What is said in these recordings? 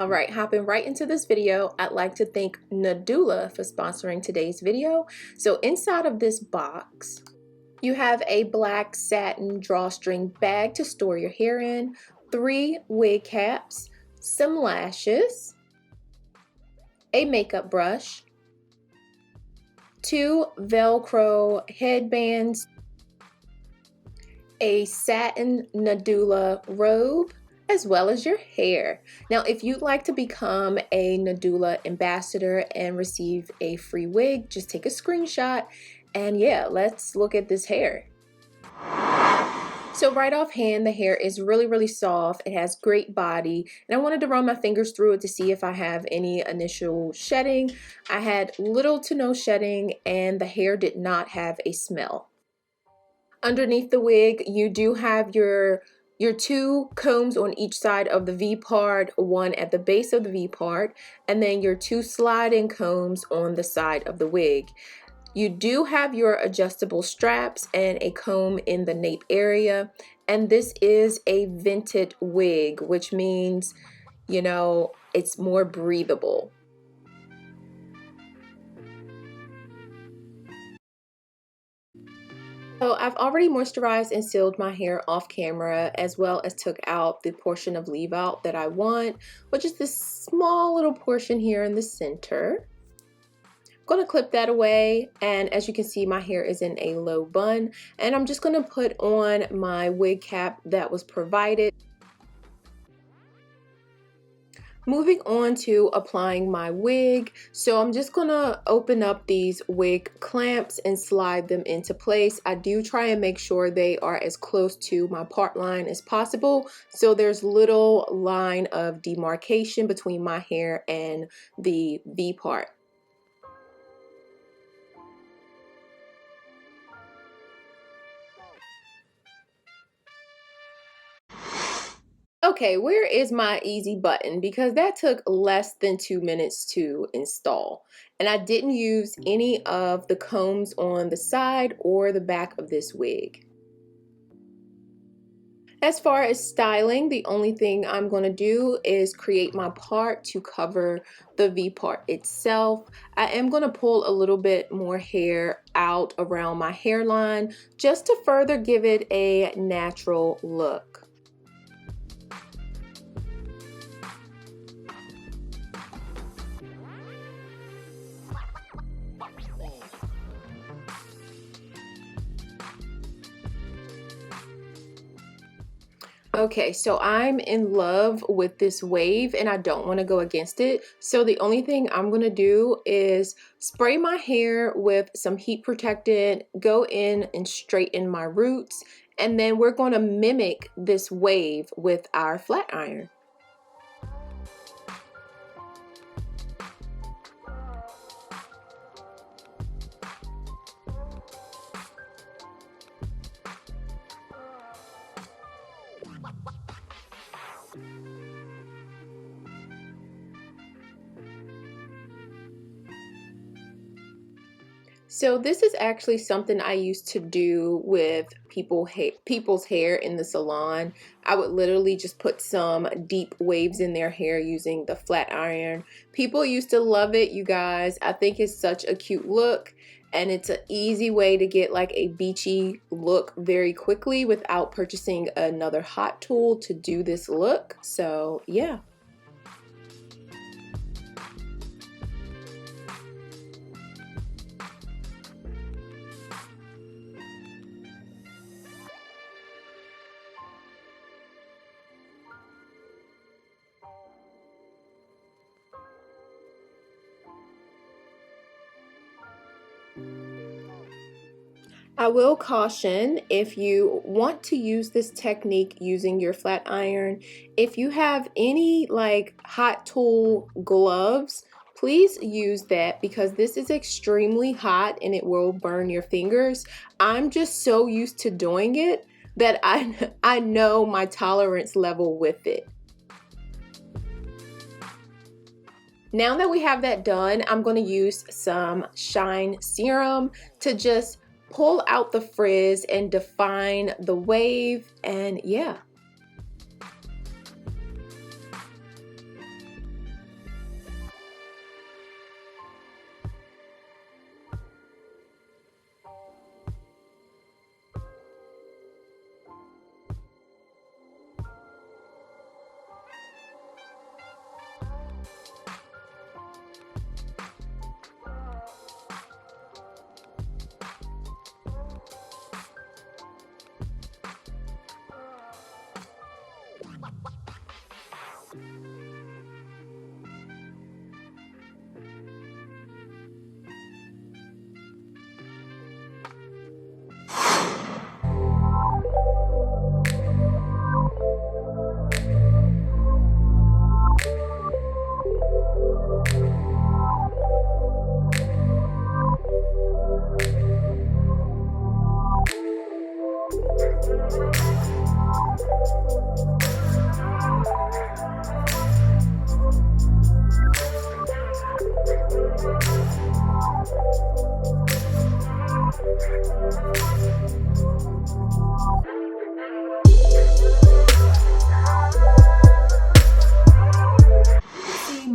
All right, hopping right into this video, I'd like to thank Nadula for sponsoring today's video. So inside of this box, you have a black satin drawstring bag to store your hair in, 3 wig caps, some lashes, a makeup brush, 2 Velcro headbands, a satin Nadula robe, as well as your hair. Now, if you'd like to become a Nadula ambassador and receive a free wig, just take a screenshot and yeah, let's look at this hair. So right offhand, the hair is really soft. It has great body, and I wanted to run my fingers through it to see if I have any initial shedding. I had little to no shedding, and the hair did not have a smell. Underneath the wig, you do have your 2 combs on each side of the V part, one at the base of the V part, and then your 2 sliding combs on the side of the wig. You do have your adjustable straps and a comb in the nape area, and this is a vented wig, which means, you know, it's more breathable. So I've already moisturized and sealed my hair off camera, as well as took out the portion of leave out that I want, which is this small little portion here in the center. I'm going to clip that away, and as you can see, my hair is in a low bun, and I'm just going to put on my wig cap that was provided. Moving on to applying my wig, so I'm just gonna open up these wig clamps and slide them into place. I do try and make sure they are as close to my part line as possible, so there's little line of demarcation between my hair and the V part. Okay, where is my easy button? Because that took less than 2 minutes to install. And I didn't use any of the combs on the side or the back of this wig. As far as styling, the only thing I'm going to do is create my part to cover the V part itself. I am going to pull a little bit more hair out around my hairline just to further give it a natural look. Okay, so I'm in love with this wave and I don't want to go against it. So the only thing I'm going to do is spray my hair with some heat protectant, go in and straighten my roots, and then we're going to mimic this wave with our flat iron. So this is actually something I used to do with people's hair in the salon. I would literally just put some deep waves in their hair using the flat iron. People used to love it, you guys. I think it's such a cute look, and it's an easy way to get like a beachy look very quickly without purchasing another hot tool to do this look. So yeah. I will caution, if you want to use this technique using your flat iron, if you have any like hot tool gloves, please use that because this is extremely hot and it will burn your fingers. I'm just so used to doing it that I know my tolerance level with it. Now that we have that done, I'm going to use some shine serum to just pull out the frizz and define the wave, and yeah.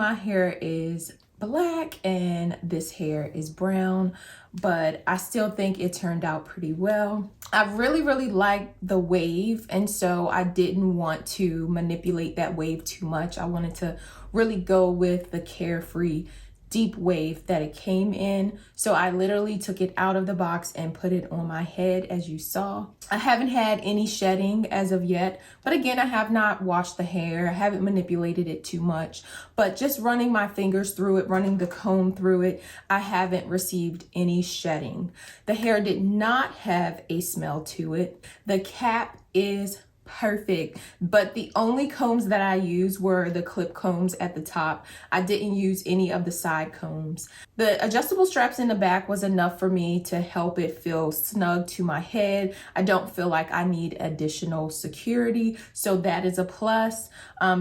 my hair is black and this hair is brown, but I still think it turned out pretty well. I really like the wave, and so I didn't want to manipulate that wave too much. I wanted to really go with the carefree deep wave that it came in. So I literally took it out of the box and put it on my head, as you saw. I haven't had any shedding as of yet, but again, I have not washed the hair. I haven't manipulated it too much, but just running my fingers through it, running the comb through it, I haven't received any shedding. The hair did not have a smell to it. The cap is perfect, but the only combs that I used were the clip combs at the top. I didn't use any of the side combs. The adjustable straps in the back was enough for me to help it feel snug to my head. I don't feel like I need additional security, so that is a plus.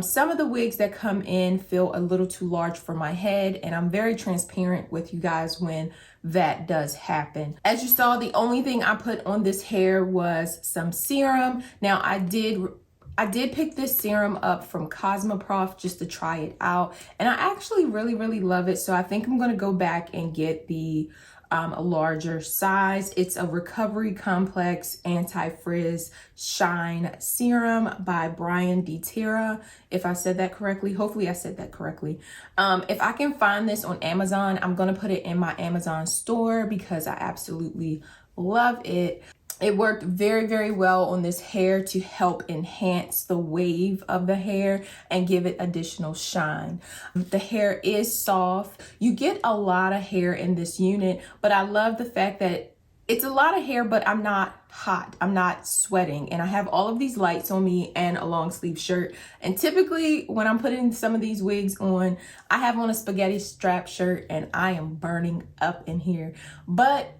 Some of the wigs that come in feel a little too large for my head, and I'm very transparent with you guys when that does happen. As you saw, the only thing I put on this hair was some serum. Now I did pick this serum up from Cosmoprof just to try it out, and I actually really love it. So I think I'm gonna go back and get the a larger size. It's a Recovery Complex Anti-Frizz Shine Serum by Brian DeTerra. If I said that correctly, hopefully I said that correctly. If I can find this on Amazon, I'm gonna put it in my Amazon store because I absolutely love it. It worked very well on this hair to help enhance the wave of the hair and give it additional shine. The hair is soft. You get a lot of hair in this unit, but I love the fact that it's a lot of hair, but I'm not hot. I'm not sweating, and I have all of these lights on me and a long sleeve shirt. And typically when I'm putting some of these wigs on, I have on a spaghetti strap shirt and I am burning up in here. But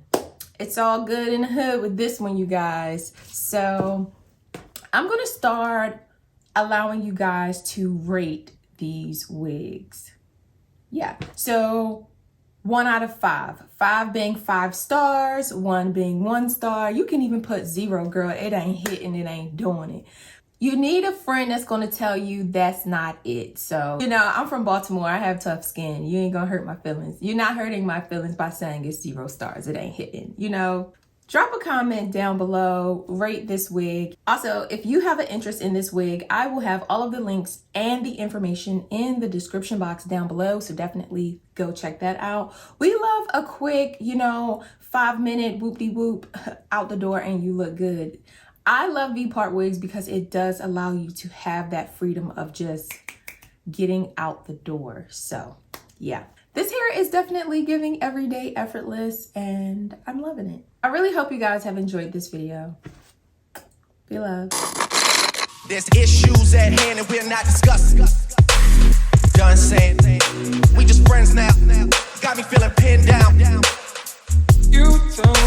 it's all good in the hood with this one, you guys. So I'm gonna start allowing you guys to rate these wigs. Yeah, so 1 out of 5. 5 being 5 stars, 1 being 1 star. You can even put 0, girl. It ain't hitting, it ain't doing it. You need a friend that's going to tell you that's not it. So, you know, I'm from Baltimore. I have tough skin. You ain't going to hurt my feelings. You're not hurting my feelings by saying it's 0 stars. It ain't hitting, you know. Drop a comment down below, rate this wig. Also, if you have an interest in this wig, I will have all of the links and the information in the description box down below. So definitely go check that out. We love a quick, you know, 5-minute whoop-de-whoop out the door and you look good. I love V-part wigs because it does allow you to have that freedom of just getting out the door. So yeah, this hair is definitely giving everyday effortless and I'm loving it. I really hope you guys have enjoyed this video. Be loved. There's issues at hand and we're not discussing. Done saying, we just friends now. Got me feeling pinned down. You told